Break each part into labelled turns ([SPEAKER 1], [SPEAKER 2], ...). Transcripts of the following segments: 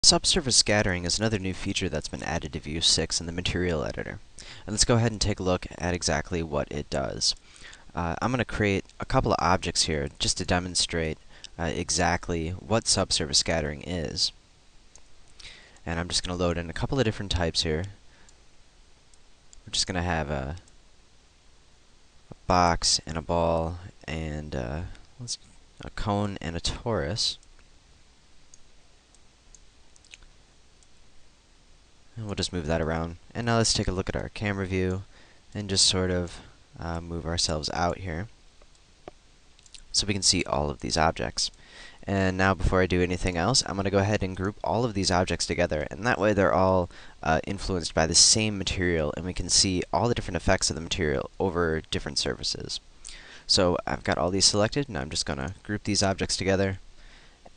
[SPEAKER 1] Subsurface scattering is another new feature that's been added to View 6 in the material editor. And let's go ahead and take a look at exactly what it does. I'm going to create a couple of objects here just to demonstrate exactly what subsurface scattering is. And I'm just going to load in a couple of different types here. We're just going to have a box and a ball and a cone and a torus. And we'll just move that around. And now let's take a look at our camera view and just sort of move ourselves out here so we can see all of these objects. And now before I do anything else, I'm going to go ahead and group all of these objects together, and that way they're all influenced by the same material, and we can see all the different effects of the material over different surfaces. So I've got all these selected, and I'm just going to group these objects together,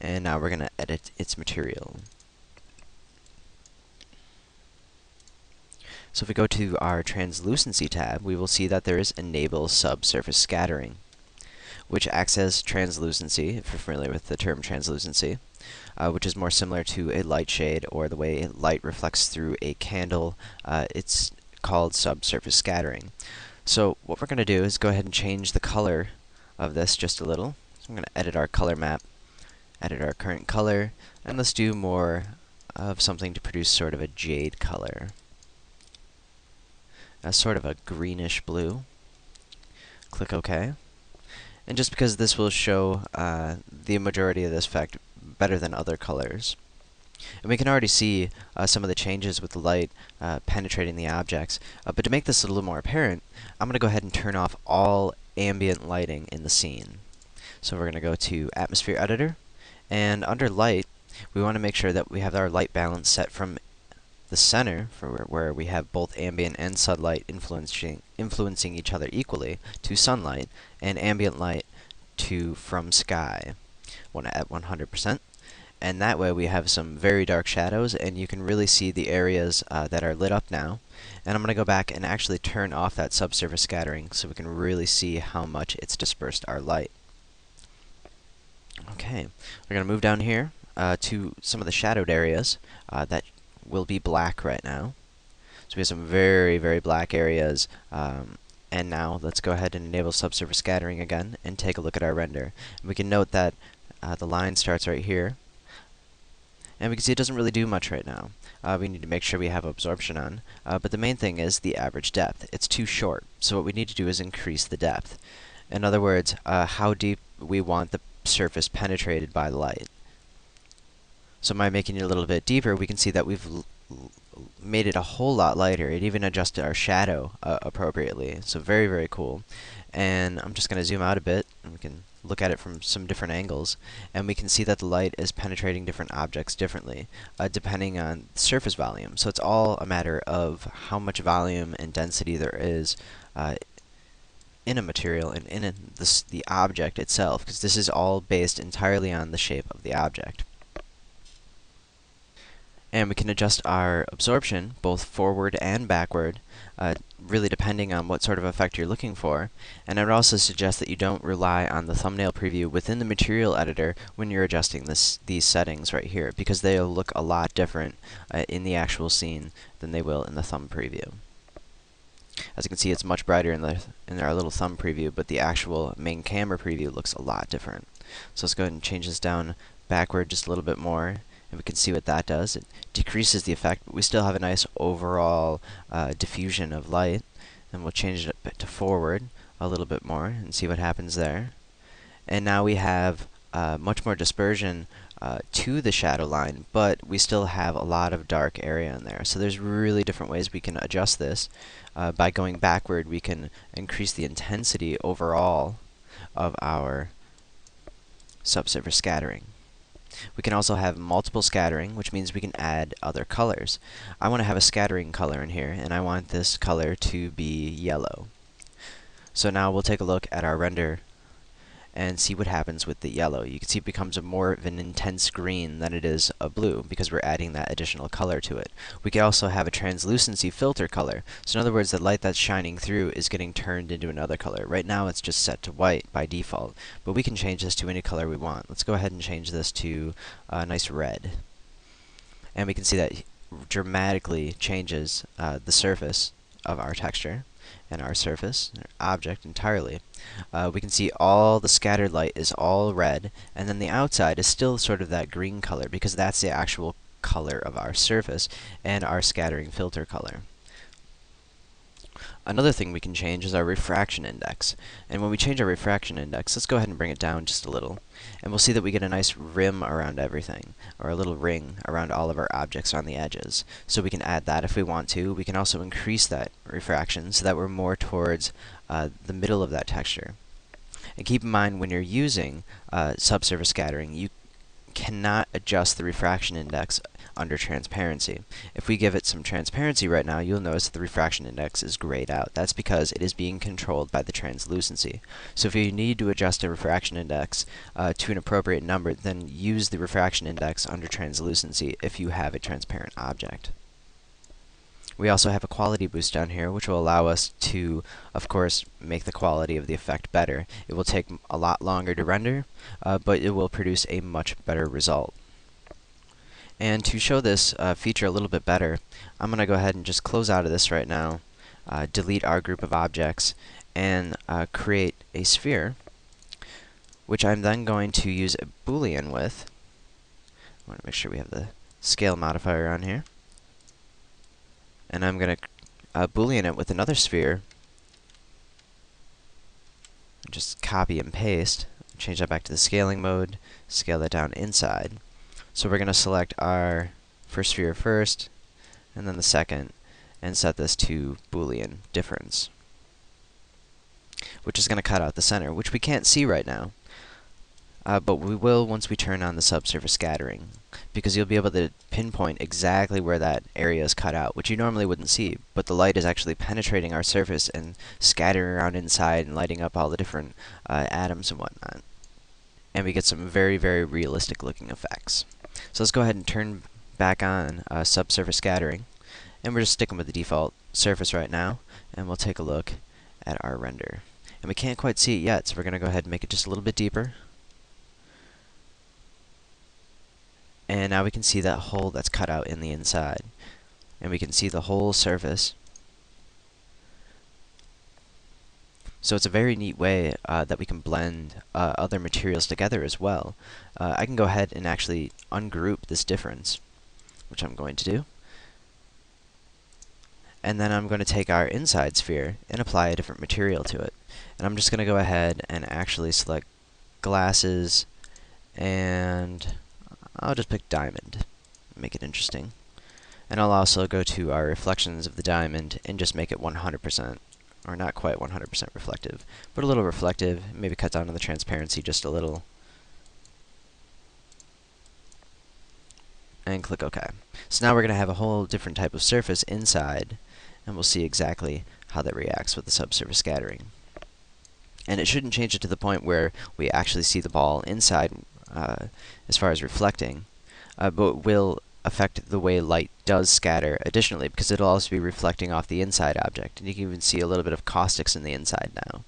[SPEAKER 1] and now we're going to edit its material. So if we go to our Translucency tab, we will see that there is Enable Subsurface Scattering, which acts as translucency, if you're familiar with the term translucency, which is more similar to a light shade or the way light reflects through a candle. It's called subsurface scattering. So what we're going to do is go ahead and change the color of this just a little. So I'm going to edit our color map, edit our current color, and let's do more of something to produce sort of a jade color. Sort of a greenish blue. Click OK. And just because this will show the majority of this effect better than other colors. And we can already see some of the changes with the light penetrating the objects. But to make this a little more apparent, I'm going to go ahead and turn off all ambient lighting in the scene. So we're going to go to Atmosphere Editor, and under Light, we want to make sure that we have our light balance set from the center, for where we have both ambient and sunlight influencing each other equally, to sunlight, and ambient light to from sky, at 100%. And that way we have some very dark shadows, and you can really see the areas that are lit up now. And I'm going to go back and actually turn off that subsurface scattering so we can really see how much it's dispersed our light. Okay, we're going to move down here to some of the shadowed areas that will be black right now. So we have some very, very black areas. And now let's go ahead and enable subsurface scattering again and take a look at our render. And we can note that the line starts right here. And we can see it doesn't really do much right now. We need to make sure we have absorption on. But the main thing is the average depth. It's too short. So what we need to do is increase the depth. In other words, how deep we want the surface penetrated by the light. So by making it a little bit deeper, we can see that we've made it a whole lot lighter. It even adjusted our shadow appropriately. So very, very cool. And I'm just going to zoom out a bit, and we can look at it from some different angles. And we can see that the light is penetrating different objects differently, depending on surface volume. So it's all a matter of how much volume and density there is in a material and in the object itself, because this is all based entirely on the shape of the object. And we can adjust our absorption, both forward and backward, really depending on what sort of effect you're looking for. And I would also suggest that you don't rely on the thumbnail preview within the material editor when you're adjusting these settings right here, because they'll look a lot different in the actual scene than they will in the thumb preview. As you can see, it's much brighter in our little thumb preview, but the actual main camera preview looks a lot different. So let's go ahead and change this down backward just a little bit more. And we can see what that does. It decreases the effect, but we still have a nice overall diffusion of light. And we'll change it to forward a little bit more and see what happens there. And now we have much more dispersion to the shadow line, but we still have a lot of dark area in there. So there's really different ways we can adjust this. By going backward, we can increase the intensity overall of our subsurface scattering. We can also have multiple scattering, which means we can add other colors. I want to have a scattering color in here, and I want this color to be yellow. So now we'll take a look at our render and see what happens with the yellow. You can see it becomes more of an intense green than it is a blue, because we're adding that additional color to it. We can also have a translucency filter color. So in other words, the light that's shining through is getting turned into another color. Right now it's just set to white by default, but we can change this to any color we want. Let's go ahead and change this to a nice red. And we can see that dramatically changes the surface of our texture and our surface, our object entirely. We can see all the scattered light is all red, and then the outside is still sort of that green color because that's the actual color of our surface and our scattering filter color. Another thing we can change is our refraction index. And when we change our refraction index, let's go ahead and bring it down just a little. And we'll see that we get a nice rim around everything, or a little ring around all of our objects on the edges. So we can add that if we want to. We can also increase that refraction so that we're more towards the middle of that texture. And keep in mind, when you're using subsurface scattering, you cannot adjust the refraction index under transparency. If we give it some transparency right now, you'll notice that the refraction index is grayed out. That's because it is being controlled by the translucency. So if you need to adjust a refraction index to an appropriate number, then use the refraction index under translucency if you have a transparent object. We also have a quality boost down here, which will allow us to, of course, make the quality of the effect better. It will take a lot longer to render, but it will produce a much better result. And to show this feature a little bit better, I'm going to go ahead and just close out of this right now, delete our group of objects, and create a sphere, which I'm then going to use a Boolean with. I want to make sure we have the scale modifier on here. And I'm going to Boolean it with another sphere. Just copy and paste. Change that back to the scaling mode. Scale that down inside. So we're going to select our first sphere first, and then the second, and set this to Boolean difference, which is going to cut out the center, which we can't see right now. But we will once we turn on the subsurface scattering, because you'll be able to pinpoint exactly where that area is cut out, which you normally wouldn't see, but the light is actually penetrating our surface and scattering around inside and lighting up all the different atoms and whatnot. And we get some very, very realistic looking effects. So let's go ahead and turn back on subsurface scattering, and we're just sticking with the default surface right now, and we'll take a look at our render. And we can't quite see it yet, so we're going to go ahead and make it just a little bit deeper. And now we can see that hole that's cut out in the inside. And we can see the whole surface. So it's a very neat way that we can blend other materials together as well. I can go ahead and actually ungroup this difference, which I'm going to do. And then I'm going to take our inside sphere and apply a different material to it. And I'm just going to go ahead and actually select glasses, and I'll just pick diamond, make it interesting. And I'll also go to our reflections of the diamond and just make it 100%, or not quite 100% reflective, but a little reflective, maybe cut down on the transparency just a little. And click OK. So now we're going to have a whole different type of surface inside, and we'll see exactly how that reacts with the subsurface scattering. And it shouldn't change it to the point where we actually see the ball inside as far as reflecting, but will affect the way light does scatter additionally, because it'll also be reflecting off the inside object. And you can even see a little bit of caustics in the inside now.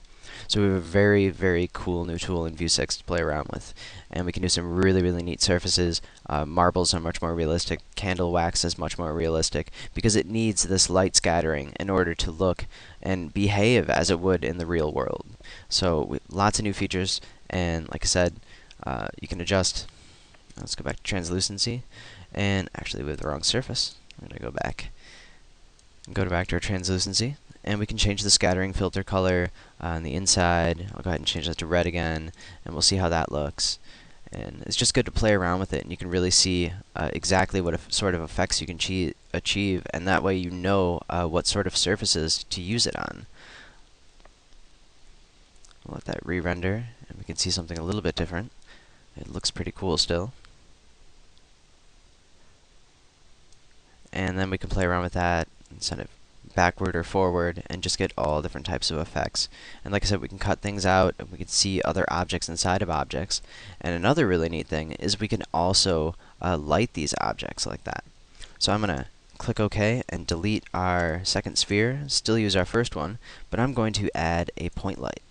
[SPEAKER 1] So we have a very, very cool new tool in View 6 to play around with. And we can do some really, really neat surfaces. Marbles are much more realistic. Candle wax is much more realistic, because it needs this light scattering in order to look and behave as it would in the real world. So lots of new features, and like I said, you can adjust. Let's go back to translucency, and actually we have the wrong surface. I'm going to go back and go back to our translucency, and we can change the scattering filter color on the inside. I'll go ahead and change that to red again, and we'll see how that looks. And it's just good to play around with it, and you can really see exactly what sort of effects you can achieve, and that way you know what sort of surfaces to use it on. We'll let that re-render, and we can see something a little bit different. It looks pretty cool still. And then we can play around with that and send it backward or forward and just get all different types of effects. And like I said, we can cut things out, and we can see other objects inside of objects. And another really neat thing is we can also light these objects like that. So I'm going to click OK and delete our second sphere, still use our first one, but I'm going to add a point light.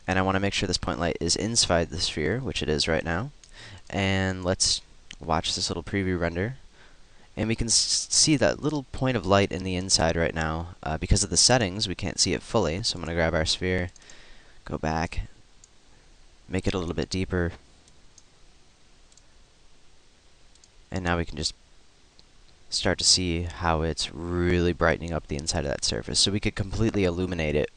[SPEAKER 1] And I want to make sure this point light is inside the sphere, which it is right now. And let's watch this little preview render. And we can see that little point of light in the inside right now. Because of the settings, we can't see it fully, so I'm going to grab our sphere, go back, make it a little bit deeper, and now we can just start to see how it's really brightening up the inside of that surface. So we could completely illuminate it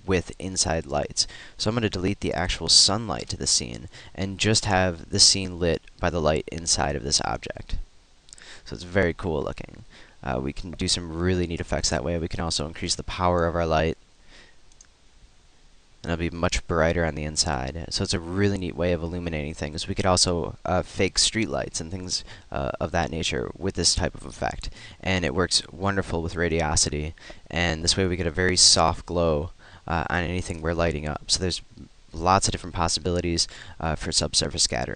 [SPEAKER 1] with inside lights. So I'm going to delete the actual sunlight to the scene and just have the scene lit by the light inside of this object. So it's very cool looking. We can do some really neat effects that way. We can also increase the power of our light, and it'll be much brighter on the inside. So it's a really neat way of illuminating things. We could also fake street lights and things of that nature with this type of effect. And it works wonderful with radiosity, and this way we get a very soft glow on anything we're lighting up. So there's lots of different possibilities for subsurface scattering.